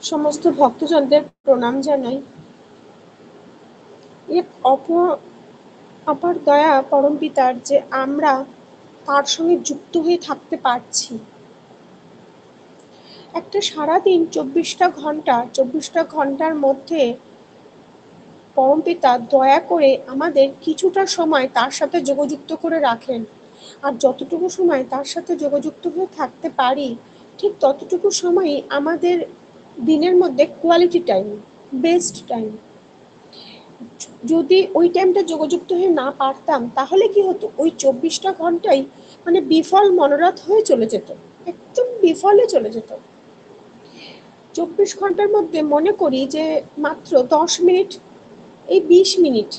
সমস্ত ভক্তজনদের প্রণাম জানাই। এক অপার দয়া পরম পিতার যে আমরা তার সঙ্গে যুক্ত হয়ে থাকতে পারছি। একটা সারাদিন 24টা ঘন্টার মধ্যে পরম পিতা দয়া করে আমাদের কিছুটা সময় তার সাথে যোগযুক্ত করে রাখেন। আর যতটুকু সময় তার সাথে যোগযুক্ত হয়ে থাকতে পারি, ঠিক ততটুকু সময়ই আমাদের দিনের মধ্যে কোয়ালিটি টাইম, বেস্ট টাইম। যদি ওই টাইমটা যোগযুক্ত হয়ে না পারতাম, তাহলে কি হতো, ওই 24টা ঘন্টাই মানে বিফল মনোরথ হয়ে চলে যেত, একদম বিফলে চলে যেত। 24 ঘন্টার মধ্যে মনে করি যে মাত্র 10 মিনিট, এই 20 মিনিট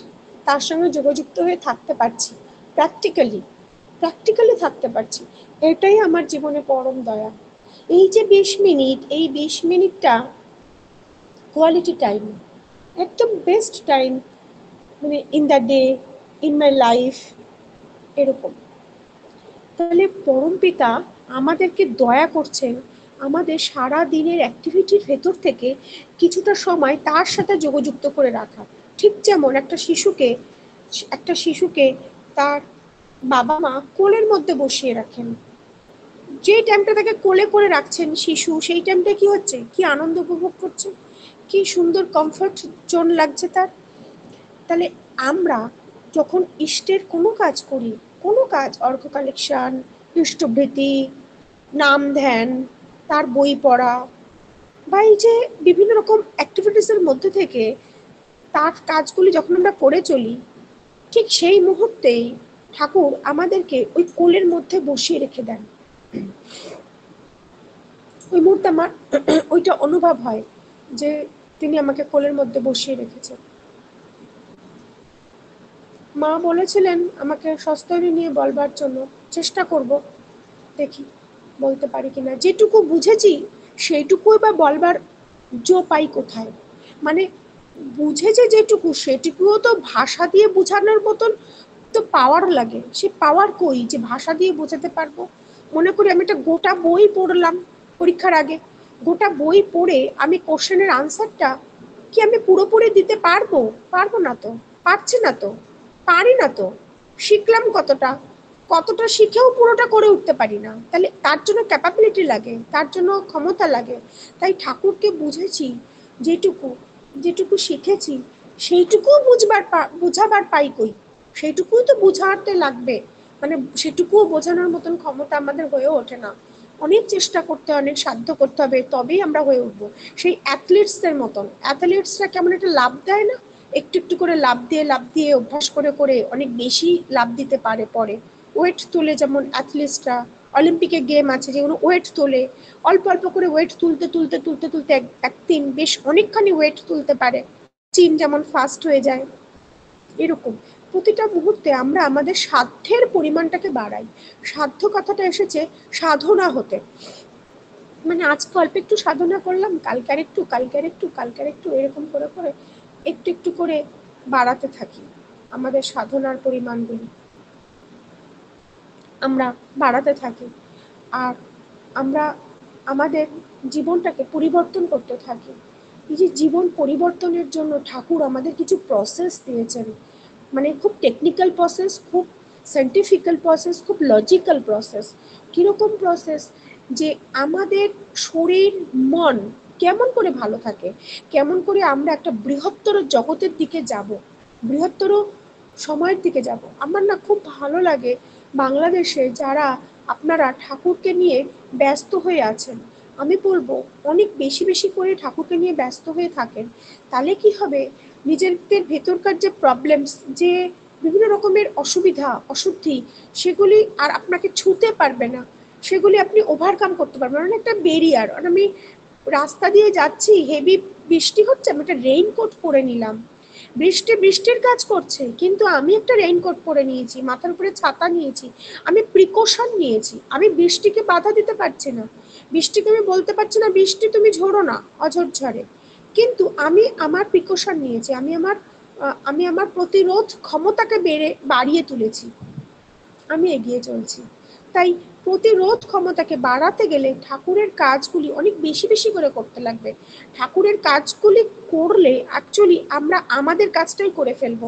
তার সঙ্গে যোগযুক্ত হয়ে থাকতে পারছি, প্র্যাকটিক্যালি থাকতে পারছি। এটাই আমার জীবনে পরম দয়া। এই যে 20 মিনিট, এই 20 মিনিটটা কোয়ালিটি টাইম, একদম বেস্ট টাইম, মানে in the day, in my life, এরকম। তাহলে পরম পিতা আমাদেরকে দয়া করছেন আমাদের সারা দিনের অ্যাক্টিভিটির ভেতর থেকে কিছুটা সময় তার সাথে যোগযুক্ত করে রাখা। ঠিক যেমন একটা শিশুকে তার বাবা মা কোলের মধ্যে বসিয়ে রাখেন, যে টাইমটা তাকে কোলে করে রাখছেন শিশু, সেই টাইমটা কি হচ্ছে, কি আনন্দ উপভোগ করছে, কি সুন্দর কমফর্ট জোন লাগছে তার। তাহলে আমরা যখন ইষ্টের কোনো কাজ করি, কোনো কাজ, অর্ঘ কালেকশন, ইষ্টভৃতি, নাম ধ্যান, তার বই পড়া, বা এই যে বিভিন্ন রকম অ্যাক্টিভিটিসের মধ্যে থেকে তার কাজগুলি যখন আমরা করে চলি, ঠিক সেই মুহূর্তেই ঠাকুর আমাদেরকে ওই কোলের মধ্যে বসিয়ে রেখে দেন। ওই মুহূর্তে আমার ওইটা অনুভব হয় যে তিনি আমাকে কোলের মধ্যে বসিয়ে রেখেছেন। মা বলেছিলেন আমাকে সস্তরী নিয়ে বলবার জন্য, চেষ্টা করব, দেখি বলতে পারি কিনা। যেটুকু বুঝেছি সেইটুকুই বা বলবার পাই কোথায়, মানে বুঝেছে যেটুকু, সেটুকুও তো ভাষা দিয়ে বোঝানোর মতন তো পাওয়ার লাগে। সে পাওয়ার কই যে ভাষা দিয়ে বোঝাতে পারবো। মনে করি আমি একটা গোটা বই পড়লাম পরীক্ষার আগে, গোটা বই পড়ে আমি কোশ্চেনের আনসারটা কি আমি পুরোপুরি দিতে পারবো? পারবো না তো, পারছি না তো, পারি না তো। শিখলাম কতটা, কতটা শিখেও পুরোটা করে উঠতে পারি না। তাহলে তার জন্য ক্যাপাবিলিটি লাগে, তার জন্য ক্ষমতা লাগে। তাই ঠাকুরকে বুঝেছি যেটুকু, যেটুকু শিখেছি সেইটুকু বুঝাবার পাই কই, সেইটুকুই তো বুঝাতে লাগবে। মানে সেটুকুও বোঝানোর মতন ক্ষমতা আমাদের হয়ে ওঠে না। অনেক চেষ্টা করতে হয়, অনেক সাধ্য করতে হবে, তবেই আমরা হয়ে উঠবো। সেই অ্যাথলিটসদের মতন, অ্যাথলিটসরা কেমন একটা লাভ দেয় না, একটু একটু করে লাভ দিয়ে অভ্যাস করে করে অনেক বেশি লাভ দিতে পারে পরে। ওয়েট তুলে, যেমন অ্যাথলিটসরা অলিম্পিকে গেম আছে যেগুলো ওয়েট তোলে, অল্প অল্প করে ওয়েট তুলতে তুলতে তুলতে তুলতে একদিন বেশ অনেকখানি ওয়েট তুলতে পারে। চীন যেমন ফাস্ট হয়ে যায়, এরকম প্রতিটা মুহূর্তে আমরা আমাদের সাধ্যের পরিমাণটাকে বাড়াই। সাধ্য কথাটা এসেছে সাধনা হতে, মানে আজকে অল্প একটু সাধনা করলাম, কালকে একটু, কালকে একটু, এরকম করে করে একটু একটু করে বাড়াতে থাকি। আমাদের সাধনার পরিমাণগুলি আমরা বাড়াতে থাকি। আর আমরা আমাদের জীবনটাকে পরিবর্তন করতে থাকি। এই যে জীবন পরিবর্তনের জন্য ঠাকুর আমাদের কিছু প্রসেস দিয়েছেন, মানে খুব টেকনিক্যাল প্রসেস, খুব সায়েন্টিফিক্যাল প্রসেস, খুব লজিক্যাল প্রসেস। কীরকম প্রসেস, যে আমাদের শরীর মন কেমন করে ভালো থাকে, কেমন করে আমরা একটা বৃহত্তর জগতের দিকে যাব, বৃহত্তর সময়ের দিকে যাব। আমার না খুব ভালো লাগে বাংলাদেশে যারা আপনারা ঠাকুরকে নিয়ে ব্যস্ত হয়ে আছেন। আমি বলবো অনেক বেশি বেশি করে ঠাকুরকে নিয়ে ব্যস্ত হয়ে থাকেন। তাহলে কি হবে, নিজেদের ভেতরকার যে প্রবলেমস, যে বিভিন্ন রকমের অসুবিধা অশুদ্ধি, সেগুলি আর আপনাকে ছুঁতে পারবে না, সেগুলি আপনি ওভারকাম করতে পারবেন। মানে একটা ব্যারিয়ার। আমি রাস্তা দিয়ে যাচ্ছি, হেভি বৃষ্টি হচ্ছে, আমি একটা রেইনকোট পরে নিলাম, বৃষ্টির কাজ করছে, কিন্তু আমি একটা রেইনকোট পরে নিয়েছি, মাথার উপরে ছাতা নিয়েছি, আমি প্রিকশন নিয়েছি। আমি বৃষ্টিকে বাধা দিতে পারছি না, বৃষ্টিকে আমি বলতে পারছি না বৃষ্টি তুমি ঝরো না, অঝর ঝরে, কিন্তু আমি আমার প্রিকশন নিয়েছি, আমি আমার প্রতিরোধ ক্ষমতাকে বাড়িয়ে তুলেছি, আমি এগিয়ে চলছি। তাই প্রতিরোধ ক্ষমতাকে বাড়াতে গেলে ঠাকুরের কাজগুলি অনেক বেশি বেশি করে করতে লাগবে। ঠাকুরের কাজগুলি করলে অ্যাকচুয়ালি আমরা আমাদের কাজটাই করে ফেলবো,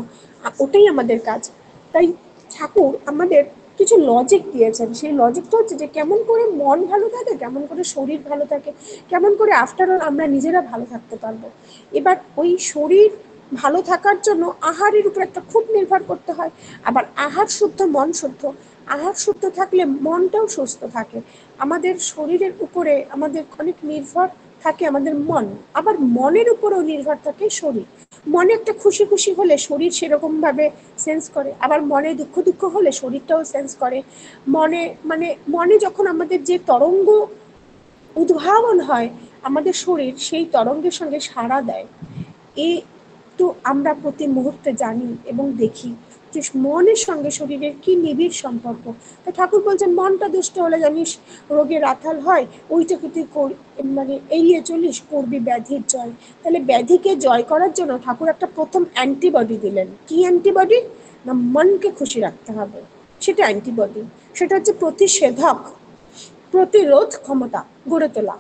ওটাই আমাদের কাজ। তাই ঠাকুর আমাদের কিছু লজিক দিয়েছেন, সেই লজিকটা হচ্ছে যে কেমন করে মন ভালো থাকে, কেমন করে শরীর ভালো থাকে, কেমন করে আফটার অল আমরা নিজেরা ভালো থাকতে পারবো। এবার ওই শরীর ভালো থাকার জন্য আহারের উপর একটা খুব নির্ভর করতে হয়। আবার আহার শুদ্ধ মন শুদ্ধ, আহার শুদ্ধ থাকলে মনটাও সুস্থ থাকে। আমাদের শরীরের উপরে আমাদের অনেক নির্ভর থাকে আমাদের মন, আবার মনের উপরেও নির্ভর থাকে শরীর। মনে একটা খুশি খুশি হলে শরীর সেরকম ভাবে সেন্স করে, আবার মনে দুঃখ দুঃখ হলে শরীরটাও সেন্স করে। মনে যখন আমাদের যে তরঙ্গ উদ্ভাবন হয়, আমাদের শরীর সেই তরঙ্গের সঙ্গে সাড়া দেয়। এই তো আমরা প্রতি মুহূর্তে জানি এবং দেখি যে মনের সঙ্গে শরীরের কি নিবিড় সম্পর্ক। তো ঠাকুর বলছেন মনটা দুষ্ট হলে জানিস রোগের আথাল হয়, ওইটাকে তুই এড়িয়ে চলিস, করবি ব্যাধির জয়। তাহলে ব্যাধিকে জয় করার জন্য ঠাকুর একটা প্রথম অ্যান্টিবডি দিলেন। কি অ্যান্টিবডি? না, মনকে খুশি রাখতে হবে, সেটা অ্যান্টিবডি। সেটা হচ্ছে প্রতিষেধক, প্রতিরোধ ক্ষমতা গড়ে তোলা,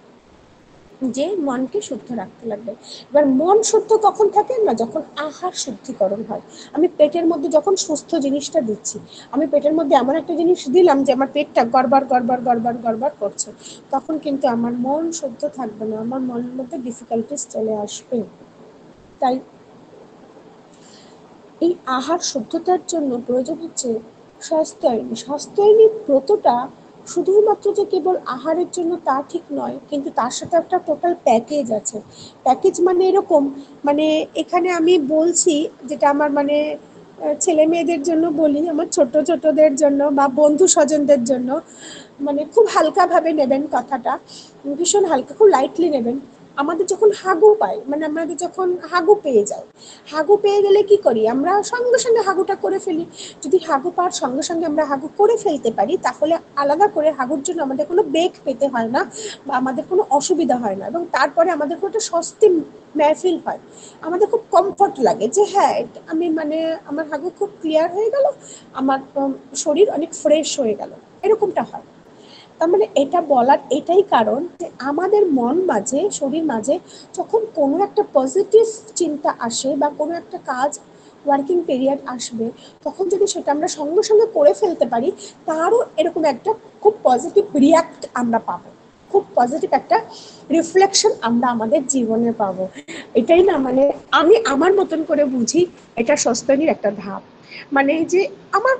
যে মনকে শুদ্ধ রাখতে লাগবে। এবার মন শুদ্ধ কখন থাকে না, যখন আহার শুদ্ধিকরণ হয়। আমি পেটের মধ্যে যখন সুস্থ জিনিসটা দিচ্ছি, আমি পেটের মধ্যে এমন একটা জিনিস দিলাম যে আমার পেটটা গড়বড় গড়বড় গড়বড় গড়বড় করছে, তখন কিন্তু আমার মন শুদ্ধ থাকবে না, আমার মনের মধ্যে ডিফিকাল্টিস চলে আসবে। তাই এই আহার শুদ্ধতার জন্য প্রয়োজন হচ্ছে স্বাস্থ্যায়নী। স্বাস্থ্যায়নী ব্রতটা শুধুমাত্র যে কেবল আহারের জন্য তা ঠিক নয়, কিন্তু তার সাথে একটা টোটাল প্যাকেজ আছে। প্যাকেজ মানে এরকম, মানে এখানে আমি বলছি যেটা আমার ছেলে মেয়েদের জন্য বলি, আমার ছোট ছোটদের জন্য বা বন্ধু স্বজনদের জন্য, খুব হালকাভাবে নেবেন কথাটা, ভীষণ হালকা, খুব লাইটলি নেবেন। আমাদের যখন হাগু পাই, আমাদের যখন হাগু পেয়ে যায়, হাগু পেয়ে গেলে কি করি আমরা? সঙ্গে সঙ্গে হাগুটা করে ফেলি। যদি হাগু পাওয়ার সঙ্গে সঙ্গে আমরা হাগু করে ফেলতে পারি, তাহলে আলাদা করে হাগুর জন্য আমাদের কোনো বেগ পেতে হয় না বা আমাদের কোনো অসুবিধা হয় না, এবং তারপরে আমাদের কোনো একটা স্বস্তি মেহফিল হয়। আমাদের খুব কমফর্ট লাগে যে হ্যাঁ, আমি আমার হাগু খুব ক্লিয়ার হয়ে গেল, আমার শরীর অনেক ফ্রেশ হয়ে গেল, এরকমটা হয়। তার এটা বলার এটাই কারণ যে আমাদের মন মাঝে, শরীর মাঝে যখন কোনো একটা পজিটিভ চিন্তা আসে বা কোনো একটা কাজ ওয়ার্কিং পিরিয়ড আসবে, তখন যদি সেটা আমরা সঙ্গে সঙ্গে করে ফেলতে পারি, তারও এরকম একটা খুব পজিটিভ রিয়াক্ট আমরা পাবো, খুব পজিটিভ একটা রিফ্লেকশন আমরা আমাদের জীবনে পাবো। এটাই না, আমি আমার মতন করে বুঝি এটা স্বস্তির একটা ধাপ। যে আমার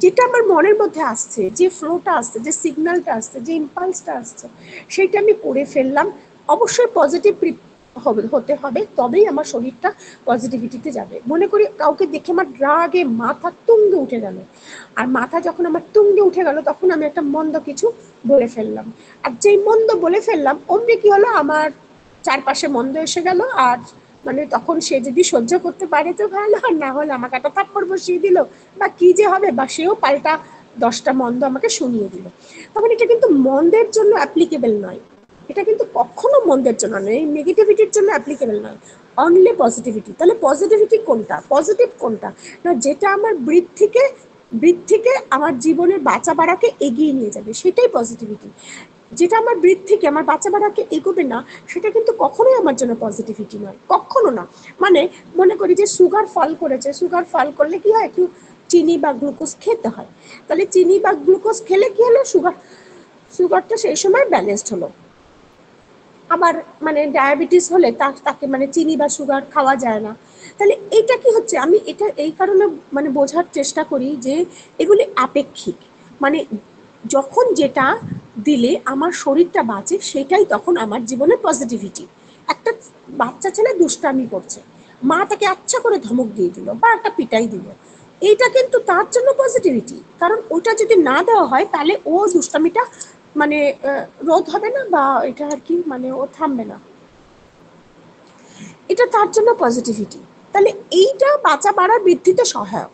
যেটা আমার মনের মধ্যে আসছে, যে ফ্লোটা আসছে, যে সিগন্যালটা আসছে, যে ইম্পালসটা আসছে, সেটা আমি করে ফেললাম। অবশ্যই পজিটিভ হতে হবে, তবেই আমার শরীরটা পজিটিভিটিতে যাবে। মনে করি কাউকে দেখে আমার রাগে মাথা তুঙ্গে উঠে গেল, আর মাথা যখন আমার তুঙ্গে উঠে গেল, তখন আমি একটা মন্দ কিছু বলে ফেললাম, আর যেই মন্দ বলে ফেললাম অমনি কি হলো, আমার চারপাশে মন্দ এসে গেল। আর তখন সে যদি সহ্য করতে পারে তো ভালো, আর না হলে আমাকে একটা থাপ্পড় বসিয়ে দিল, বা কি যে হবে, বা সেও পাল্টা 10টা মন্দ আমাকে শুনিয়ে দিল। তখন এটা কিন্তু মন্দের জন্য অ্যাপ্লিকেবল নয়, এটা কিন্তু কখনো মন্দের জন্য নয়, এই নেগেটিভিটির জন্য অ্যাপ্লিকেবল নয়, অনলি পজিটিভিটি। তাহলে পজিটিভিটি কোনটা, পজিটিভ কোনটা? না, যেটা আমার বৃদ্ধিকে আমার জীবনের বাঁচা বাড়াকে এগিয়ে নিয়ে যাবে, সেটাই পজিটিভিটি। যেটা আমার বৃদ্ধিকে, আমার বাচ্চা বাড়াকে এগোবে না, সেটা কিন্তু কখনোই আমার জন্য পজিটিভিটি নয়, কখনো না। মনে করি যে সুগার ফল করেছে, সুগার ফল করলে কি হয়, একটু চিনি বা গ্লুকোজ খেতে হয়। তাহলে চিনি বা গ্লুকোজ খেলে কি হলো, সুগারটা সেই সময় ব্যালেন্সড হলো। আবার ডায়াবেটিস হলে তাকে চিনি বা সুগার খাওয়া যায় না। তাহলে এটা কি হচ্ছে, আমি এটা এই কারণে বোঝার চেষ্টা করি যে এগুলি আপেক্ষিক। যখন যেটা দিলে আমার শরীরটা বাঁচে, সেটাই তখন আমার জীবনে পজিটিভিটি। একটা বাচ্চা ছেলে দুষ্টামি করছে, মা তাকে আচ্ছা করে ধমক দিয়ে দিল বা একটা পিটাই দিল, এইটা কিন্তু তার জন্য পজিটিভিটি। কারণ ওটা যদি না দেওয়া হয়, তাহলে ও দুষ্টামিটা রোধ হবে না, বা এটা আর কি ও থামবে না, এটা তার জন্য পজিটিভিটি। তাহলে এইটা বাঁচা বাড়ার বৃদ্ধিতে সহায়ক।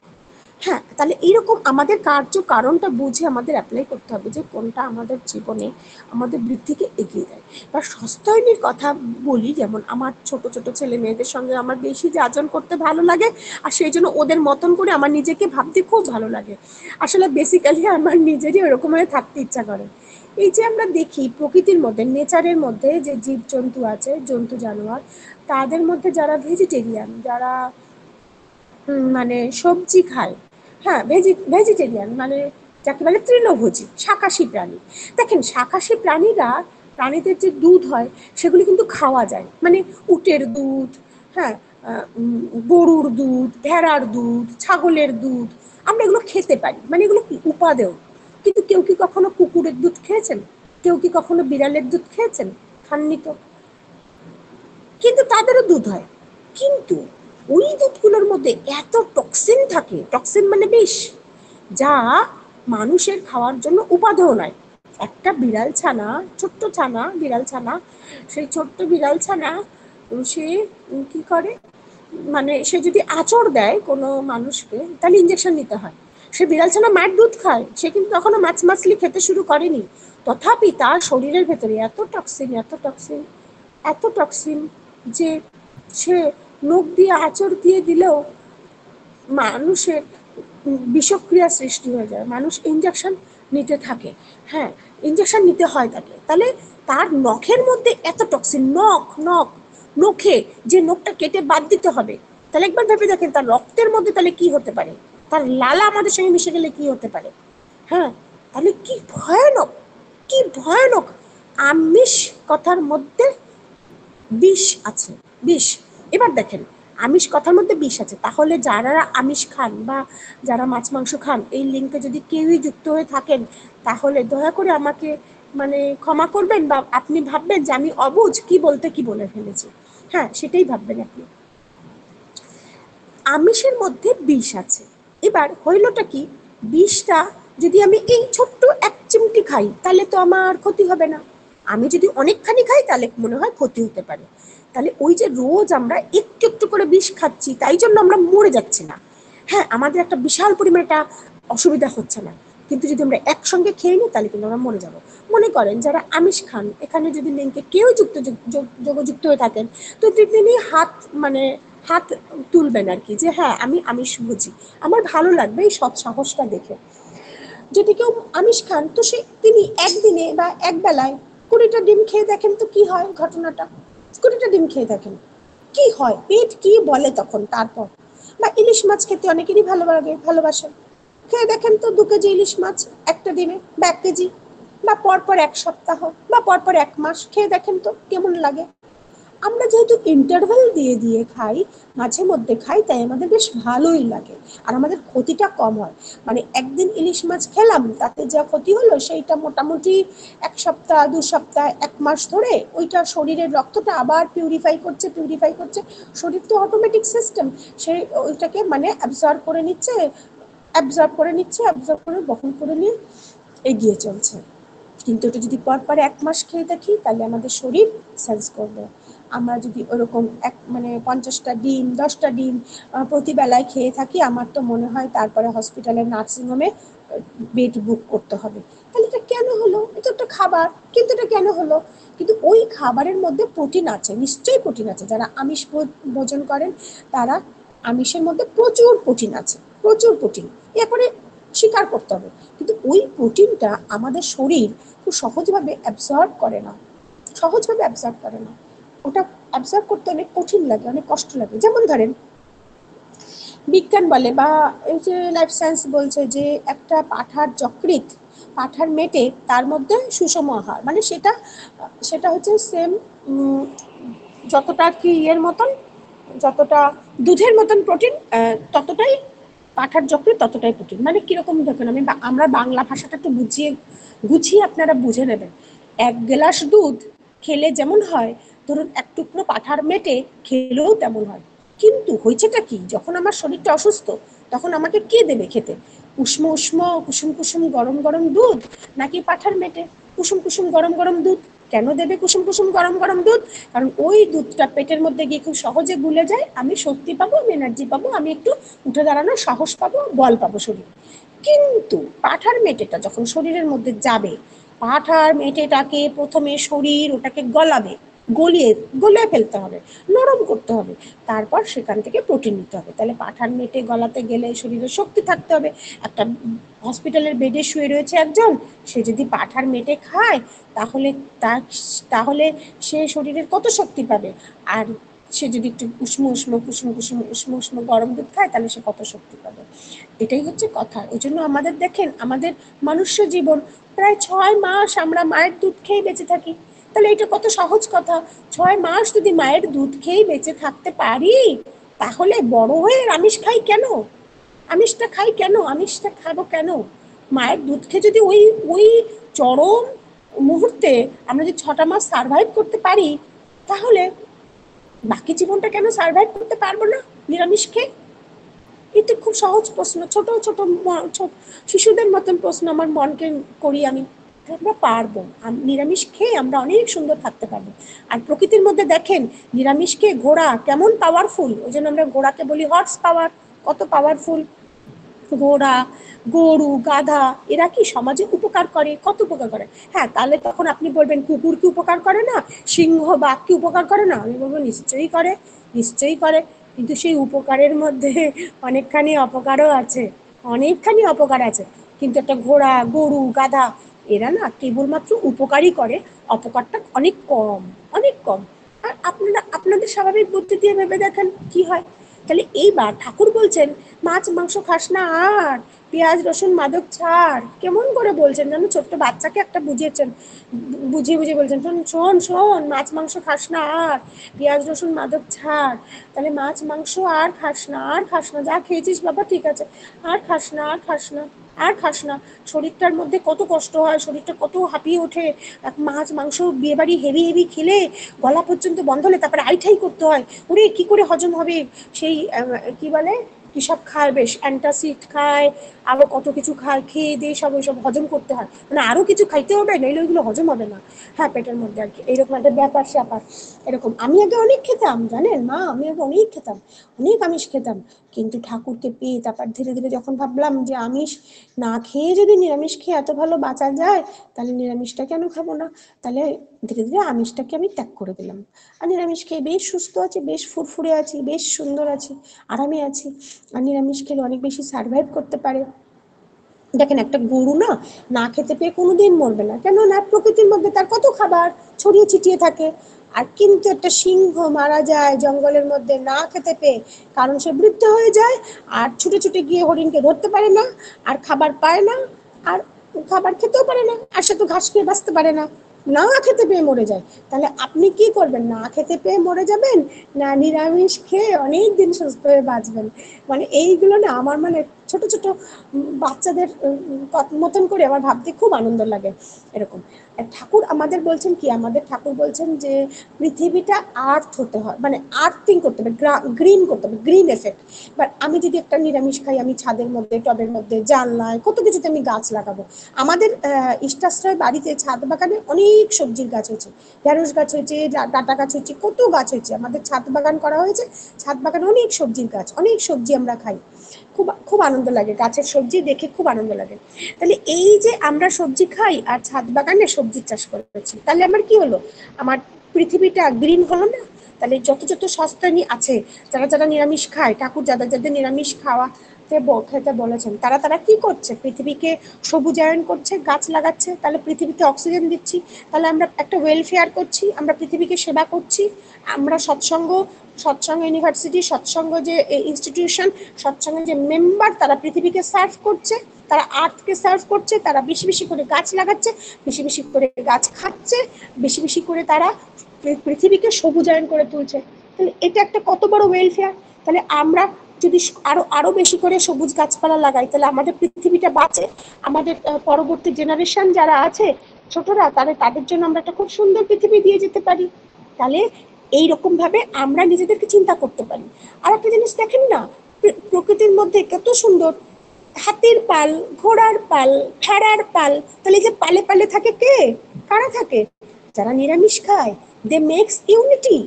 হ্যাঁ, তাহলে এইরকম আমাদের কারণটা বুঝে আমাদের অ্যাপ্লাই করতে হবে যে কোনটা আমাদের জীবনে আমাদের বৃদ্ধিকে এগিয়ে দেয়। বা সস্তায়নীর কথা বলি, যেমন আমার ছোট ছোট ছেলে মেয়েদের সঙ্গে আমার বেশি আচরণ করতে ভালো লাগে, আর সেই জন্য ওদের মতন করে আমার নিজেকে ভাবতে খুব ভালো লাগে। আসলে বেসিক্যালি আমার নিজেরই ওরকম হয়ে থাকতে ইচ্ছা করে। এই যে আমরা দেখি প্রকৃতির মধ্যে, নেচারের মধ্যে যে জীবজন্তু আছে, জন্তু জানোয়ার, তাদের মধ্যে যারা ভেজিটেরিয়ান, যারা মানে সবজি খায়, হ্যাঁ ভেজিটেরিয়ান মানে যাকে বলে তৃণভোজী, শাকাশী প্রাণী। দেখেন শাকাশী প্রাণীদের যে দুধ হয় সেগুলি কিন্তু খাওয়া যায়, মানে উটের দুধ, হ্যাঁ, গরুর দুধ, ভেড়ার দুধ, ছাগলের দুধ, আমরা এগুলো খেতে পারি, মানে এগুলো উপাদেয়। কিন্তু কেউ কি কখনো কুকুরের দুধ খেয়েছেন? কেউ কি কখনো বিড়ালের দুধ খেয়েছেন? খাননি তো। কিন্তু তাদেরও দুধ হয়, কিন্তু ওই দুধগুলোর মধ্যে এত টক্সিন থাকে, টক্সিন মানে বিষ, যা মানুষের খাওয়ার জন্য উপাদেয় নয়। একটা বিড়াল ছানা, ছোট্ট ছানা, বিড়াল ছানা, সেই ছোট্ট বিড়াল ছানা সে কি করে, মানে সে যদি আঁচড় দেয় কোনো মানুষকে তাহলে ইঞ্জেকশন নিতে হয়। সে বিড়াল ছানা মায়ের দুধ খায়, সে কিন্তু তখনো মাছ মাছলি খেতে শুরু করেনি, তথাপি তার শরীরের ভেতরে এত টক্সিন, এত টক্সিন, এত টক্সিন যে সে নখ দিয়ে আঁচড় দিয়ে দিলেও মানুষের বিষক্রিয়া সৃষ্টি হয়ে যায়, মানুষ ইঞ্জেকশন নিতে থাকে। হ্যাঁ, ইঞ্জেকশন নিতে হয় তাকে। তাহলে তার নখের মধ্যে এত টক্সিন, নখে যে নখটা কেটে বাদ দিতে হবে, তাহলে একবার ভেবে দেখেন তার রক্তের মধ্যে তাহলে কি হতে পারে, তার লালা আমাদের সঙ্গে মিশে গেলে কি হতে পারে। হ্যাঁ, তাহলে কি ভয়ানক, কি ভয়ানক। আমিষ কথার মধ্যে বিষ আছে, বিষ। এবার দেখেন আমিষ কথার মধ্যে বিষ আছে, তাহলে যারা আমিষ খান বা যারা মাছ মাংস খান, এই লিঙ্কে যদি কেউই যুক্ত হয়ে থাকেন, তাহলে দয়া করে আমাকে মানে ক্ষমা করবেন, বা আপনি ভাববেন যে আমি অবুঝ কি বলতে কি বলে ফেলেছি। হ্যাঁ, সেটাই ভাববেন আপনি। আমিষের মধ্যে বিষ আছে। এবার হইলটা কি, বিষটা যদি আমি এই ছোট্ট এক চিমটি খাই তাহলে তো আমার ক্ষতি হবে না, আমি যদি অনেকখানি খাই তাহলে মনে হয় ক্ষতি হতে পারে। তাহলে ওই যে রোজ আমরা একটু একটু করে বিষ খাচ্ছি, তাই জন্য আমরা মরে যাচ্ছি না। হ্যাঁ, আমাদের একটা বিশাল পরিমাণে একটা অসুবিধা হচ্ছে না, কিন্তু যদি আমরা একসঙ্গে খেয়ে নিই তাহলে কিন্তু আমরা মরে যাব। মনে করেন যারা আমিষ খান, এখানে যদি লিঙ্কে কেউ যোগযুক্ত হয়ে থাকেন, তো তিনি মানে হাত তুলবেন আর কি, যে হ্যাঁ আমি আমিষ বুঝি, আমার ভালো লাগবে এই সৎ সাহসটা দেখে। যদি কেউ আমিষ খান, তো তিনি একদিনে বা এক বেলায় 20টা ডিম খেয়ে দেখেন তো কি হয় ঘটনাটা। 20টা ডিম খেয়ে দেখেন কি হয়, পেট কি বলে তখন। তারপর বা ইলিশ মাছ খেতে অনেকেরই ভালো লাগে, ভালোবাসেন, খেয়ে দেখেন তো 2 কেজি ইলিশ মাছ একটা দিনে, বা 1 কেজি, বা পরপর 1 সপ্তাহ, বা পরপর 1 মাস খেয়ে দেখেন তো কেমন লাগে। আমরা যেহেতু ইন্টারভ্যাল দিয়ে দিয়ে খাই, মাঝে মধ্যে খাই, তাই আমাদের বেশ ভালোই লাগে, আর আমাদের ক্ষতিটা কম হয়। মানে একদিন ইলিশ মাছ খেলাম, তাতে যা ক্ষতি হলো সেইটা মোটামুটি 1 সপ্তাহ, 2 সপ্তাহ, 1 মাস ধরে ওইটা শরীরের রক্তটা আবার পিউরিফাই করছে। শরীর তো অটোমেটিক সিস্টেম, সে ওইটাকে মানে অ্যাবজর্ব করে বহন করে নিয়ে এগিয়ে চলছে। কিন্তু এটা যদি পরপর 1 মাস খেয়ে থাকি তাহলে আমাদের শরীর সেন্স করবে। আমরা যদি ওরকম মানে 50টা ডিম, 10টা ডিম প্রতি বেলায় খেয়ে থাকি, আমার তো মনে হয় তারপরে হসপিটালের নার্সিংহোমে বেড বুক করতে হবে। তাহলে এটা কেন হলো? এটা একটা খাবার, কিন্তু এটা কেন হলো? কিন্তু ওই খাবারের মধ্যে প্রোটিন আছে, নিশ্চয়ই প্রোটিন আছে। যারা আমিষ ভোজন করেন তারা, আমিষের মধ্যে প্রচুর প্রোটিন আছে, প্রচুর প্রোটিন, এরপরে স্বীকার করতে হবে। কিন্তু ওই প্রোটিনটা আমাদের শরীর খুব সহজভাবে অ্যাবসর্ব করে না, সহজভাবে অ্যাবসর্ব করে না। ওটা অ্যাবসর্ব করতে অনেক কঠিন লাগে, অনেক কষ্ট লাগে। যেমন ধরেন বিজ্ঞান বলে বা এই যে লাইফ সায়েন্স বলছে যে একটা পাঠার যকৃৎ, পাঠার মেটে, তার মধ্যে সুষম আহার, মানে সেটা সেটা হচ্ছে সেম, যতটা কি এর মতন, যতটা দুধের মতন প্রোটিন, ততটাই পাঠার যকৃৎ, ততটাই প্রোটিন। মানে কিরকম দেখেন, আমরা বাংলা ভাষাটা একটু গুছিয়ে আপনারা বুঝে নেবেন। 1 গ্লাস দুধ খেলে যেমন হয়, ধরুন 1 টুকরো পাঠার মেটে খেলেও তেমন হয়। কিন্তু হয়েছেটা কি, যখন আমার শরীরটা অসুস্থ তখন আমাকে কে দেবে খেতে? উষ্ণ উষ্ণ কুসুম কুসুম গরম গরম দুধ, নাকি পাঠার মেটে কুসুম কুসুম গরম গরম দুধ? কেন দেবে কুসুম কুসুম গরম গরম দুধ? কারণ ওই দুধটা পেটের মধ্যে গিয়ে খুব সহজে গুলে যায়, আমি শক্তি পাবো, আমি এনার্জি পাবো, আমি একটু উঠে দাঁড়ানোর সাহস পাবো, বল পাবো শরীর। কিন্তু পাঁঠার মেটেটা যখন শরীরের মধ্যে যাবে, পাঁঠার মেটেটাকে প্রথমে শরীর ওটাকে গলাবে, গলিয়ে গলিয়ে ফেলতে হবে, নরম করতে হবে, তারপর সেখান থেকে প্রোটিন নিতে হবে। তাহলে পাঁঠার মেটে গলাতে গেলে শরীরে শক্তি থাকতে হবে। একটা হসপিটালের বেডে শুয়ে রয়েছে একজন, সে যদি পাঁঠার মেটে খায় তাহলে তাহলে সে শরীরের কত শক্তি পাবে, আর সে যদি একটু উষ্ণ উষ্ণ কুসুম কুসুম উষ্ণ উষ্ণ গরম দুধ খায় তাহলে সে কত শক্তি পাবে। এটাই হচ্ছে কথা। ওই জন্য আমাদের দেখেন, আমাদের মনুষ্য জীবন প্রায় 6 মাস আমরা মায়ের দুধ খেয়ে বেঁচে থাকি। তাহলে এটা কত সহজ কথা। 6 মাস যদি মায়ের দুধ খেয়ে বেঁচে থাকতে পারি, তাহলে বড় হয়ে আমিষ খাই কেন? আমিষটা খাই কেন? আমিষটা খাবো কেন? মায়ের দুধ খেয়ে যদি ওই ওই চরম মুহূর্তে আমরা যদি 6টা মাস সার্ভাইভ করতে পারি, তাহলে বাকি জীবনটা কেন সার্ভাইভ করতে পারবো না নিরামিষ খেয়ে? এটা খুব সহজ প্রশ্ন, ছোট ছোট শিশুদের মতন প্রশ্ন আমার মনকে করি আমি। আমরা পারবো, নিরামিষ খেয়ে আমরা অনেক সুন্দর থাকতে পারবো। আর প্রকৃতির মধ্যে দেখেন, নিরামিষ খেয়ে ঘোড়া কেমন পাওয়ারফুল, ওই জন্য আমরা ঘোড়াকে বলি হর্স পাওয়ার, কত পাওয়ারফুল। ঘোড়া, গরু, গাধা, এরা কি সমাজে উপকার করে? কত উপকার করে। হ্যাঁ, তাহলে তখন আপনি বলবেন কুকুর কি উপকার করে না, সিংহ বাঘ কি উপকার করে না? আমি বলবো নিশ্চয়ই করে, নিশ্চয়ই করে। কিন্তু সেই উপকারের মধ্যে অনেকখানি অপকারও আছে, অনেকখানি অপকার আছে। কিন্তু একটা ঘোড়া, গরু, গাধা, এরা না কেবলমাত্র উপকারই করে, অপকারটা অনেক কম, অনেক কম। আর আপনারা আপনাদের স্বাভাবিক বুদ্ধি দিয়ে ভেবে দেখেন কি হয়। তাহলে এইবার ঠাকুর বলছেন মাছ মাংস খাস না, আর পেঁয়াজ রসুন মাদক ছাড়। কেমন করে বলছেন যেন ছোট্ট বাচ্চাকে একটা বুঝিয়েছেন, বুঝিয়ে বুঝিয়ে বলছেন শোন শোন শোন, মাছ মাংস খাস না, আর পেঁয়াজ রসুন মাদক ছাড়। তাহলে মাছ মাংস আর খাস না, আর খাস না, যা খেয়েছিস বাবা ঠিক আছে, আর খাস না, আর খাস না, আর খাস না। শরীরটার মধ্যে কত কষ্ট হয়, শরীরটা কত হাঁপিয়ে ওঠে। মাছ মাংস বিয়ে বাড়ি হেভি হেভি খেলে গলা পর্যন্ত বন্ধ হলে তারপরে আইঠাই করতে হয়, ওরে কি করে হজম হবে। সেই কি বলে, কি সব খায়, বেশ অ্যান্টাসিড খায়, আরো কত কিছু খায়, খেয়ে দিয়ে সব ওইসব হজম করতে হয়, মানে আরো কিছু খাইতে হবে, নইলে ওইগুলো হজম হবে না। হ্যাঁ, পেটের মধ্যে আর কি এইরকম একটা ব্যাপার স্যাপার। এরকম আমি আগে অনেক খেতাম, জানেন মা, আমি আগে অনেক খেতাম, অনেক আমিষ খেতাম। কিন্তু ঠাকুরকে পেয়ে তারপর ধীরে ধীরে যখন ভাবলাম যে আমিষ না খেয়ে যদি নিরামিষ খেয়ে এত ভালো বাঁচা যায়, তাহলে নিরামিষটা কেন খাবো না। তাহলে ধীরে ধীরে আমিষটাকে আমি ত্যাগ করে দিলাম, আর নিরামিষ খেয়ে বেশ সুস্থ আছি, বেশ ফুরফুরে আছি, বেশ সুন্দর আছি, আরামে আছি। আর নিরামিষ খেলে অনেক বেশি সার্ভাইভ করতে পারে। দেখেন একটা গরু না, না খেতে পেয়ে কোনোদিন মরবে না, কেন না প্রকৃতির মধ্যে তার কত খাবার ছড়িয়ে ছিটিয়ে থাকে। আর কিন্তু একটা সিংহ মারা যায় জঙ্গলের মধ্যে না খেতে পেয়ে, কারণ সে বৃদ্ধ হয়ে যায়, আর ছুটে ছুটে গিয়ে হরিণকে ধরতে পারে না, আর খাবার পায় না, আর খাবার খেতেও পারে না, আর সে তো ঘাস খেয়ে বাঁচতে পারে না, না খেতে পেয়ে মরে যায়। তাহলে আপনি কি করবেন, না খেতে পেয়ে মরে যাবেন, না নিরামিষ খেয়ে অনেক দিন সুস্থ হয়ে বাঁচবেন? মানে এইগুলো না আমার মানে ছোট ছোট বাচ্চাদের মতন করে আমার ভাবতে খুব আনন্দ লাগে। এরকম ঠাকুর আমাদের বলছেন কি, আমাদের ঠাকুর বলছেন যে পৃথিবীটা আর্থ হতে হয়, মানে আর্থিং করতে হবে, গ্রিন করতে হবে, গ্রিন এফেক্ট। বাট আমি যদি একটা নিরামিষ খাই, আমি ছাদের মধ্যে, টবের মধ্যে, জানলায়, কত কিছুতে আমি গাছ লাগাবো। আমাদের ইষ্টাশ্রয় বাড়িতে ছাদ বাগানে অনেক সবজির গাছ হয়েছে, ঢেঁড়স গাছ হয়েছে, ডাঁটা গাছ হয়েছে, কত গাছ হয়েছে, আমাদের ছাদ বাগান করা হয়েছে। ছাদ বাগানে অনেক সবজির গাছ, অনেক সবজি আমরা খাই, খুব খুব আনন্দ লাগে, গাছের সবজি দেখে খুব আনন্দ লাগে। তাহলে এই যে আমরা সবজি খাই আর ছাদ বাগানে সবজির চাষ করেছি, তাহলে আমার কি হলো, আমার পৃথিবীটা গ্রিন হলো না? তাহলে যত যত সস্তানি আছে, যারা যারা নিরামিষ খায়, ঠাকুর যাদের যাদের নিরামিষ খাওয়া খেতে বলেছেন, তারা তারা কি করছে, পৃথিবীকে সবুজায়ন করছে, গাছ লাগাচ্ছে, তাহলে পৃথিবীতে অক্সিজেন দিচ্ছি, তাহলে আমরা একটা ওয়েলফেয়ার করছি, আমরা পৃথিবীকে সেবা করছি। আমরা সৎসঙ্গ, সৎসঙ্গ ইউনিভার্সিটি, সৎসঙ্গ যে ইনস্টিটিউশন, সৎসঙ্গের যে মেম্বার, তারা পৃথিবীকে সার্ভ করছে, তারা আর্থকে সার্ভ করছে, তারা বেশি বেশি করে গাছ লাগাচ্ছে, বেশি বেশি করে গাছ খাচ্ছে, বেশি বেশি করে তারা পৃথিবীকে সবুজায়ন করে তুলছে। তাহলে এটা একটা কত বড় ওয়েলফেয়ার। তাহলে আমরা যদি আরো আরো বেশি করে সবুজ গাছপালা লাগাই, তাহলে আমাদের পৃথিবীটা বাঁচে, আমাদের পরবর্তী জেনারেশন যারা আছে ছোটরা, তাহলে তাদের জন্য আমরা একটা খুব সুন্দর পৃথিবী দিয়ে যেতে পারি। তাহলে এইরকম ভাবে আমরা নিজেদেরকে চিন্তা করতে পারি। আর একটা জিনিস দেখেন না, প্রকৃতির মধ্যে কত সুন্দর, হাতির পাল, ঘোড়ার পাল, ভেড়ার পাল, তাহলে যে পালে পালে থাকে কে, কারা থাকে? যারা নিরামিষ খায় দে মেক্স ইউনিটি,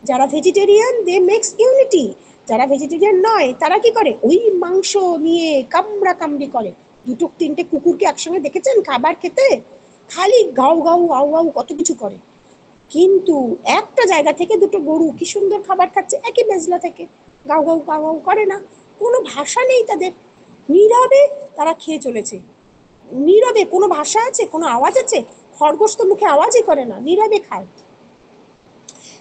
যারা ভেজিটেরিয়ান দে মেক্স ইউনিটি, যারা ভেজিটেরিয়ান নয় তারা কি করে ওই মাংস নিয়ে কামড়া কামড়ি করে। দুটো তিনটে কুকুরকে একসঙ্গে দেখেছেন খাবার খেতে? খালি গাউ গাউ আউ আউ কত কিছু করে। কিন্তু একটা জায়গা থেকে দুটো গরু কি সুন্দর খাবার খাচ্ছে একই মেজলা থেকে, গাউ গাউ গাউ গাউ করে না, কোনো ভাষা নেই তাদের, নীরবে তারা খেয়ে চলেছে। নীরবে কোনো ভাষা আছে, কোনো আওয়াজ আছে? খরগোশ তো মুখে আওয়াজই করে না, নীরবে খায়।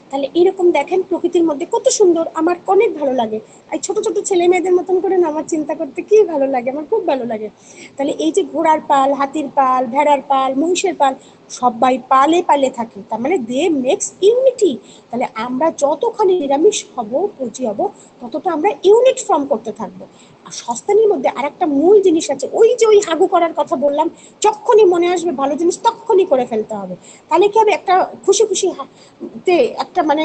তাহলে এরকম দেখেন প্রকৃতির মধ্যে কত সুন্দর, আমার অনেক ভালো লাগে। এই ছোট ছোট ছেলে মেয়েদের মতন করে না আমার চিন্তা করতে কি ভালো লাগে, আমার খুব ভালো লাগে। তাহলে এই যে ঘোড়ার পাল, হাতির পাল, ভেড়ার পাল, মহিষের পাল, সবাই পালে পালে থাকে, তার মানে দে মেক্স ইউনিটি। তাহলে আমরা যতখানি নিরামিষ হব পুঁজি হব ততটা আমরা ইউনিট ফর্ম করতে থাকবো। আর সস্তানির মধ্যে আর একটা মূল জিনিস আছে, ওই যে ওই হাগু করার কথা বললাম, যখনই মনে আসবে ভালো জিনিস তখনই করে ফেলতে হবে। তাহলে কি হবে, একটা খুশি খুশি একটা মানে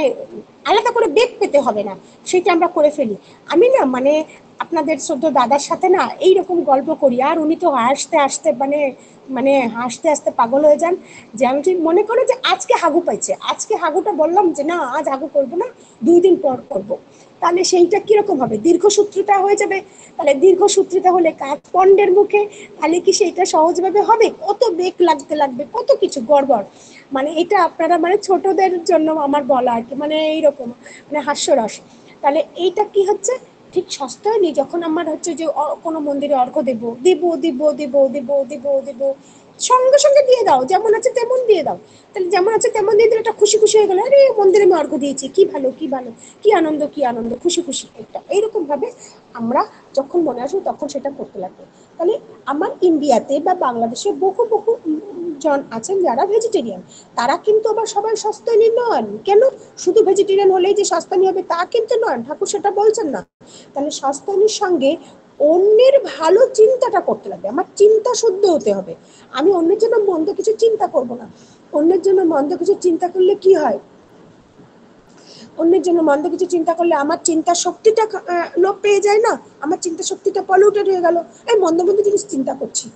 আলাদা করে বেগ পেতে হবে না, সেটা আমরা করে ফেলি। আমি না মানে আপনাদের শ্রদ্ধ দাদার সাথে না এইরকম গল্প করি, আর উনি তো হাসতে হাসতে মানে মানে হাসতে হাসতে পাগল হয়ে যান। যে আমি ঠিক মনে করো যে আজকে হাগু পাইছে, আজকে হাগুটা বললাম যে না আজ হাগু করবো না, 2 দিন পর করবো, তাহলে সেইটা কিরকম হবে, দীর্ঘসূত্রিতা হয়ে যাবে। তাহলে দীর্ঘসূত্রিতা হলে কাজ পন্ডের মুখে, তাহলে কি সেইটা সহজভাবে হবে? কত বেগ লাগতে লাগবে, কত কিছু গড়বড়। মানে এটা আপনারা মানে ছোটদের জন্য আমার বলা আর কি, মানে এইরকম মানে হাস্যরস। তাহলে এইটা কি হচ্ছে, ঠিক সস্তায় নেই, যখন আমার হচ্ছে যে কোনো মন্দিরে অর্ঘ্য দেব দেব দেব দেব দেব দেব দেব, সঙ্গে সঙ্গে দিয়ে দাও, যেমন আছে তেমন দিয়ে দাও। তাহলে যেমন আছে তেমন দিয়ে দিলে একটা খুশি খুশি হয়ে গেল, আরে মন্দিরে আমি অর্ঘ্য দিয়েছি, কি ভালো কি ভালো, কি আনন্দ কি আনন্দ, খুশি খুশি। একটা এইরকম ভাবে আমরা যখন মনে আসবে তখন সেটা করতে লাগবে। তাহলে আমার ইন্ডিয়াতে বা বাংলাদেশে বহু বহু জন আছেন যারা ভেজিটেরিয়ান, তারা কিন্তু আবার সবাই সস্তানি নন। কেন? শুধু ভেজিটেরিয়ান হলেই যে সস্তানি হবে তা কিন্তু নয়, ঠাকুর সেটা বলছেন না। তাহলে সস্তানির সঙ্গে অন্যের ভালো চিন্তাটা করতে লাগবে, আমার চিন্তা শুদ্ধ হতে হবে। আমি অন্যের জন্য মন্দ কিছু চিন্তা করব না। অন্যের জন্য মন্দ কিছু চিন্তা করলে কি হয়, অন্যের জন্য মন্দ কিছু চিন্তা করলে আমার চিন্তা শক্তিটা লোপ পেয়ে যায় না, আমার চিন্তা শক্তিটা পলিউটেড হয়ে গেল, এই মন্দ মন্দ জিনিস চিন্তা করছি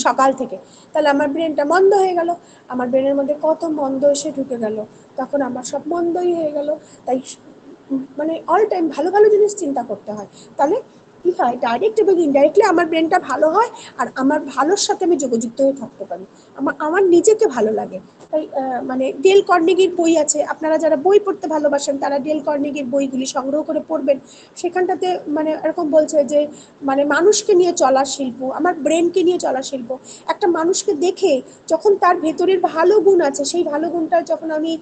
সকাল থেকে, তাহলে আমার ব্রেনটা মন্দ হয়ে গেল, আমার ব্রেনের মধ্যে কত মন্দ এসে ঢুকে গেল, তখন আমার সব মন্দই হয়ে গেল। তাই মানে অল টাইম ভালো ভালো জিনিস চিন্তা করতে হয়। তাহলে কি হয়, ডাইরেক্ট এবং ইনডাইরেক্টলি আমার ব্রেনটা ভালো হয়, আর আমার ভালোর সাথে আমি যোগযুক্ত হয়ে থাকতে পারি, আমার নিজেকে ভালো লাগে। তাই মানে ডেল কার্নেগির বই আছে, আপনারা যারা বই পড়তে ভালোবাসেন তারা ডেল কার্নেগির বইগুলি সংগ্রহ করে পড়বেন। সেখানটাতে মানে এরকম বলছে যে মানে মানুষকে নিয়ে চলার শিল্প, আমার ব্রেনকে নিয়ে চলার শিল্প। একটা মানুষকে দেখে যখন তার ভেতরের ভালো গুণ আছে, সেই ভালো গুণটা যখন আমি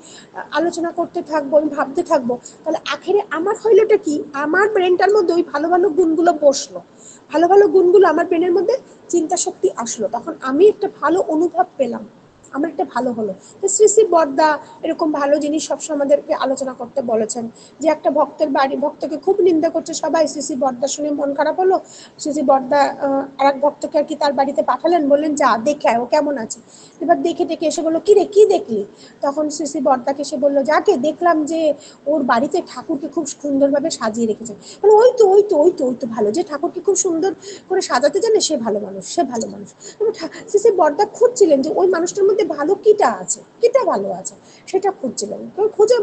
আলোচনা করতে থাকবো, আমি ভাবতে থাকবো, তাহলে আখেরে আমার হইলোটা কি, আমার ব্রেনটার মধ্যে ওই ভালো ভালো গুণগুলো বসলো, ভালো ভালো গুণগুলো আমার ব্রেনের মধ্যে চিন্তা শক্তি আসলো, তখন আমি একটা ভালো অনুভব পেলাম, আমার একটা ভালো হলো। তো শ্রী শ্রী বড়দা এরকম ভালো জিনিস সবসময় আমাদেরকে আলোচনা করতে বলেছেন, যে একটা ভক্তের বাড়ি ভক্তকে খুব নিন্দা করছে সবাই, শ্রী শ্রী বড়দা শুনে মন খারাপ হলো, শ্রী শ্রী বড়দা আর এক ভক্তকে আর কি তার বাড়িতে পাঠালেন, বললেন যা দেখে ও কেমন আছে। এবার দেখে দেখে এসে বললো কি রে কি দেখলি, তখন শ্রী শ্রী বড়দাকে এসে বললো যাকে দেখলাম যে ওর বাড়িতে ঠাকুরকে খুব সুন্দরভাবে সাজিয়ে রেখেছে। মানে ওই তো ওই তো ওই তো ওই তো ভালো, যে ঠাকুরকে খুব সুন্দর করে সাজাতে জানে সে ভালো মানুষ, সে ভালো মানুষ। শ্রী বড়দা খুঁজছিলেন যে ওই মানুষটার মধ্যে ভালো কিটা আছে, কিটা ভালো আছে, সেটা খুঁজছিলেন। তো খুঁজে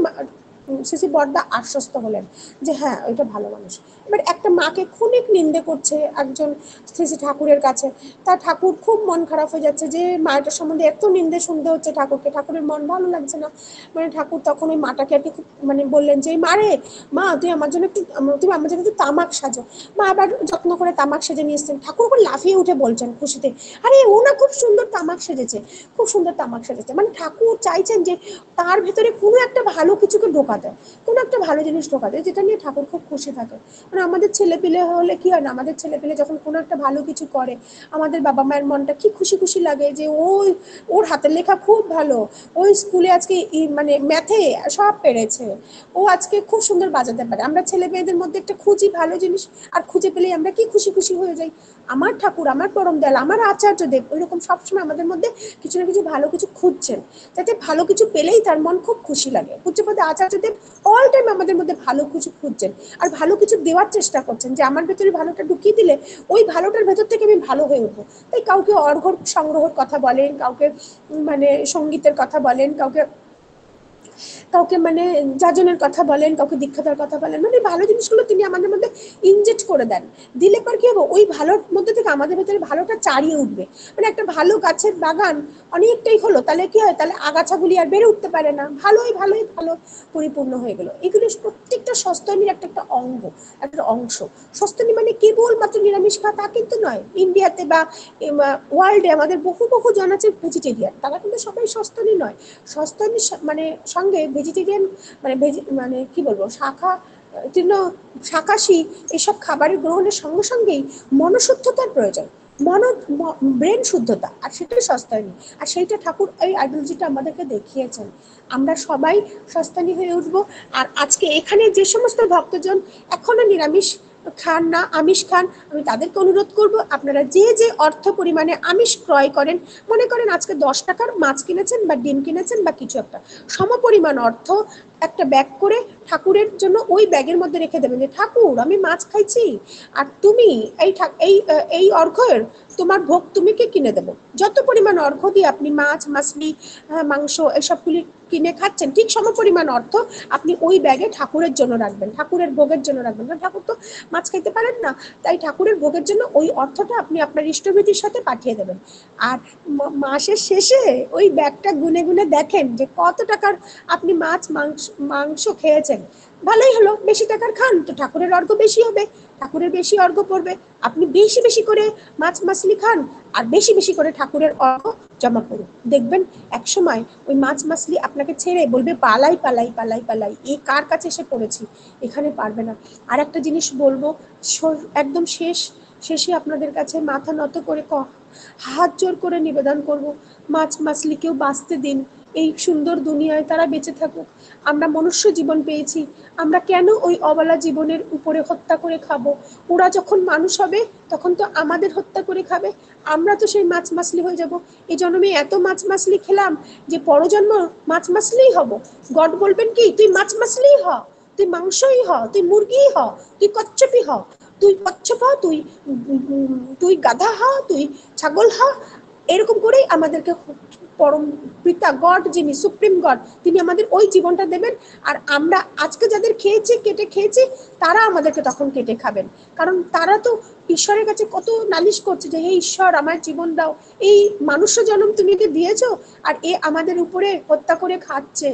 শ্রী বড়দা আশ্বস্ত হলেন যে হ্যাঁ ওইটা ভালো মানুষ। এবার একটা মাকে ক্ষণিক নিন্দে করছে একজন শ্রী শ্রী ঠাকুরের কাছে, তার ঠাকুর খুব মন খারাপ হয়ে যাচ্ছে যে মাটার সম্বন্ধে এত নিন্দে শুনতে হচ্ছে ঠাকুরকে, ঠাকুরের মন ভালো লাগছে না। মানে ঠাকুর তখন ওই মাটাকে আর কি খুব মানে বললেন যে মারে মা তুই আমার জন্য একটু, তুমি আমার জন্য একটু তামাক সাজো। মা আবার যত্ন করে তামাক সেজে নিয়ে এসছেন, ঠাকুর আবার লাফিয়ে উঠে বলছেন খুশিতে, আরে ও না খুব সুন্দর তামাক সেজেছে, খুব সুন্দর তামাক সেজেছে। মানে ঠাকুর চাইছেন যে তার ভেতরে কোনো একটা ভালো কিছুকে ঢোকাতে, কোনো একটা ভালো জিনিস ঢোকাতে, যেটা নিয়ে ঠাকুর খুব খুশি থাকে। মানে আমাদের ছেলে পিলে হলে কি হয় না, আমাদের ছেলে পিলে যখন কোনো একটা ভালো কিছু করে, আমাদের বাবা মায়ের মনটা কি খুশি খুশি লাগে যে ওর হাতের লেখা খুব ভালো, ওই স্কুলে আজকে মানে ম্যাথে সব পেরেছে, ও আজকে খুব সুন্দর বাজাতে পারে। আমরা ছেলে মেয়েদের মধ্যে একটা খুঁজি ভালো জিনিস, আর খুঁজে পেলেই আমরা কি খুশি খুশি হয়ে যাই। আমার ঠাকুর, আমার পরম দয়াল, আমার আচার্য দেব ওইরকম সবসময় আমাদের মধ্যে কিছু না কিছু ভালো কিছু খুঁজছেন, যাতে ভালো কিছু পেলেই তার মন খুব খুশি লাগে। পূজ্যপাদ আচার্য দেব মহাদেব অল টাইম আমাদের মধ্যে ভালো কিছু খুঁজছেন আর ভালো কিছু দেওয়ার চেষ্টা করছেন, যে আমার ভেতরে ভালোটা ঢুকিয়ে দিলে ওই ভালোটার ভেতর থেকে আমি ভালো হয়ে উঠবো। তাই কাউকে অর্ঘ্য সংগ্রহের কথা বলেন, কাউকে মানে সঙ্গীতের কথা বলেন, কাউকে কাউকে মানে যাজনের কথা বলেন, কাউকে দীক্ষা দেওয়ার কথা বলেন, মানে ভালো জিনিসগুলো তিনি আমাদের মধ্যে ইনজেক্ট করে দেন। দিলে পর কি হবে, ওই ভালোর মধ্যে থেকে আমাদের ভেতরে ভালোটা চারিয়ে উঠবে। মানে একটা ভালো গাছের বাগান অনেকটাই হলো, তাহলে কি হয়, তাহলে আগাছাগুলি আর বেড়ে উঠতে পারে না, ভালোই ভালোই ভালো পরিপূর্ণ হয়ে গেল। এগুলো প্রত্যেকটা সস্তনীর একটা একটা অঙ্গ, একটা অংশ। সস্তনী মানে কেবলমাত্র নিরামিষ খাওয়া তা কিন্তু নয়। ইন্ডিয়াতে বা ওয়ার্ল্ডে আমাদের বহু বহু জন আছে ভেজিটেরিয়ান, তারা কিন্তু সবাই সস্তনী নয়। সস্তনী মানে সঙ্গে ভেজিটেরিয়ান মানে মানে কি বলবো, শাখা তৃণ শাকাশি এসব খাবারের গ্রহণের সঙ্গে সঙ্গেই মনশুদ্ধতার প্রয়োজন, মন ব্রেন শুদ্ধতা, আর সেটাই সস্তানি। আর সেইটা ঠাকুর এই আইডিওলজিটা আমাদেরকে দেখিয়েছেন। আমরা সবাই সস্তানি হয়ে উঠবো। আর আজকে এখানে যে সমস্ত ভক্তজন এখনো নিরামিষ খান না, আমিষ খান, আমি তাদেরকে অনুরোধ করব, আপনারা যে যে অর্থ পরিমাণে আমিষ ক্রয় করেন, মনে করেন আজকে 10 টাকার মাছ কিনেছেন বা ডিম কিনেছেন বা কিছু একটা, সমপরিমাণ অর্থ একটা ব্যাগ করে ঠাকুরের জন্য ওই ব্যাগের মধ্যে রেখে দেবেন, যে ঠাকুর আমি মাছ খাইছি, আর তুমি এই এই এই অর্ঘ্যের তোমার ভোগ তুমি কি কিনে দেবো। যত পরিমাণ অর্ঘ্য দিয়ে আপনি মাছ মাছলি মাংস এসবগুলি কিনে খাচ্ছেন, ঠিক সমপরিমাণ অর্থ আপনি ওই ব্যাগে ঠাকুরের জন্য রাখবেন, ঠাকুরের ভোগের জন্য রাখবেন। কারণ ঠাকুর তো মাছ খাইতে পারেন না, তাই ঠাকুরের ভোগের জন্য ওই অর্থটা আপনি আপনার ইষ্টবিধির সাথে পাঠিয়ে দেবেন। আর মাসের শেষে ওই ব্যাগটা গুনে গুনে দেখেন যে কত টাকার আপনি মাছ মাংস খেয়েছেন। ভালোই হলো, বেশি টাকার খান তো ঠাকুরের অর্ঘ্য বেশি হবে, ঠাকুরের বেশি অর্ঘ্য পড়বে। আপনি বেশি বেশি করে মাছ মাছলি খান আর বেশি বেশি করে ঠাকুরের অর্ঘ্য জমা করুন, দেখবেন এক সময় ওই মাছ মাছলি আপনাকে ছেড়ে বলবে পালাই পালাই পালাই পালাই, এই কার কাছে এসে পড়েছি, এখানে পারবে না। আর একটা জিনিস বলবো, একদম শেষে আপনাদের কাছে মাথা নত করে হাত জোর করে নিবেদন করব, মাছ মাছলিকেও বাঁচতে দিন, এই সুন্দর দুনিয়ায় তারা বেঁচে থাকুক। আমরা মনুষ্য জীবন পেয়েছি, আমরা কেন ওই অবলা জীবনের উপরে হত্যা করে খাবো? ওরা যখন মানুষ হবে তখন তো আমাদের হত্যা করে খাবে, আমরা তো সেই মাছ মাছলি হয়ে যাব। এই জন্মে এত মাছ মাছলি খেলাম যে পরজন্ম মাছ মাছলিই হব। গড বলবেন কি, তুই মাছ মাছলিই হ, তুই মাংসই হ, তুই মুরগি হ, তুই কচ্ছপি হ, তুই কচ্ছপ হ, তুই তুই গাধা হ, তুই ছাগল হ। এরকম করেই আমাদেরকে পরম পিতা গড, যিনি সুপ্রিম গড, তিনি আমাদের ওই জীবনটা দেবেন। আর আমরা আজকে যাদের খেয়েছি কেটে খেয়েছি, তারা আমাদেরকে তখন কেটে খাবেন। কারণ তারা তো ঈশ্বরের কাছে কত নালিশ করছে যে হে ঈশ্বর আমার জীবন দাও, এই মানুষ জন্ম তুমি যে দিয়েছো আর এ আমাদের উপরে হত্যা করে খাচ্ছে।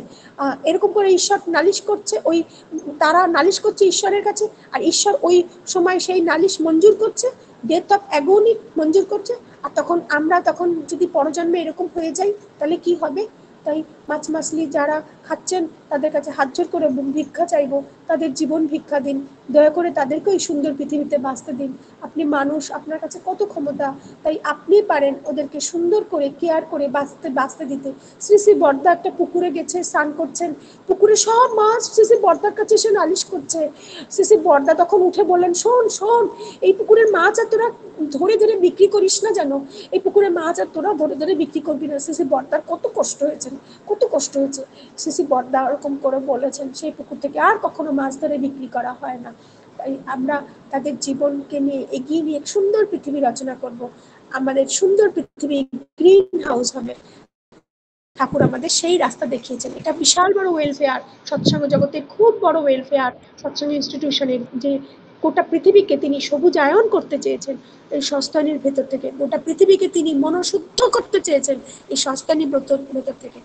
এরকম করে ঈশ্বর নালিশ করছে, ওই তারা নালিশ করছে ঈশ্বরের কাছে, আর ঈশ্বর ওই সময় সেই নালিশ মঞ্জুর করছে, ডেথ অফ অ্যাগনি মঞ্জুর করছে। আর তখন আমরা তখন যদি পরজন্মে এরকম হয়ে যাই তাহলে কি হবে? তাই মাছ মাছলি যারা খাচ্ছেন তাদের কাছে হাত জোর করে ভিক্ষা চাইবো, তাদের জীবন ভিক্ষা দিন, দয়া করে তাদেরকে ওই সুন্দর পৃথিবীতে বাঁচতে দিন। আপনি মানুষ, আপনার কাছে কত ক্ষমতা, তাই আপনি পারেন ওদেরকে সুন্দর করে কেয়ার করে বাঁচতে দিতে। শ্রী শ্রী বর্দা একটা পুকুরে গেছে, স্নান করছেন, পুকুরে সব মাছ শ্রী শ্রী বর্দার কাছে এসে নালিশ করছে। শ্রী শ্রী বর্দা তখন উঠে বললেন, শোন শোন, এই পুকুরের মাছ আর তোরা ধরে ধরে বিক্রি করিস না, জানো এই পুকুরের মাছ আর তোরা ধরে ধরে বিক্রি করবি না। শ্রী শ্রী বর্দার কত কষ্ট হয়েছে, কত কষ্ট হয়েছে। শ্রী শ্রী বর্দা ওরকম করে বলেছেন, সেই পুকুর থেকে আর কখনো মাছ ধরে বিক্রি করা হয় না। তাই আমরা তাদের জীবনকে নিয়ে এগিয়ে নিয়ে সুন্দর পৃথিবী রচনা করব, আমাদের সুন্দর পৃথিবী গ্রিন হাউস হবে। ঠাকুর আমাদের সেই রাস্তা দেখিয়েছেন। এটা বিশাল বড় ওয়েলফেয়ার, সৎসঙ্গ জগতের খুব বড় ওয়েলফেয়ার, সৎসঙ্গ ইনস্টিটিউশনের, যে গোটা পৃথিবীকে তিনি সবুজায়ন করতে চেয়েছেন এই সস্তানির ভেতর থেকে, গোটা পৃথিবীকে তিনি মনশুদ্ধ করতে চেয়েছেন এই সস্তানি ভেতর থেকে।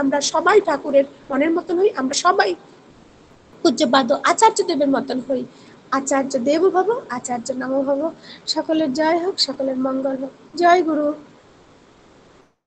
আমরা সবাই ঠাকুরের মনের মতন হই, আমরা সবাই পূজ্যপাদ আচার্য দেবের মতন হই। আচার্য দেব ভব, আচার্য নাম ভব। সকলের জয় হোক, সকলের মঙ্গল হোক। জয় গুরু।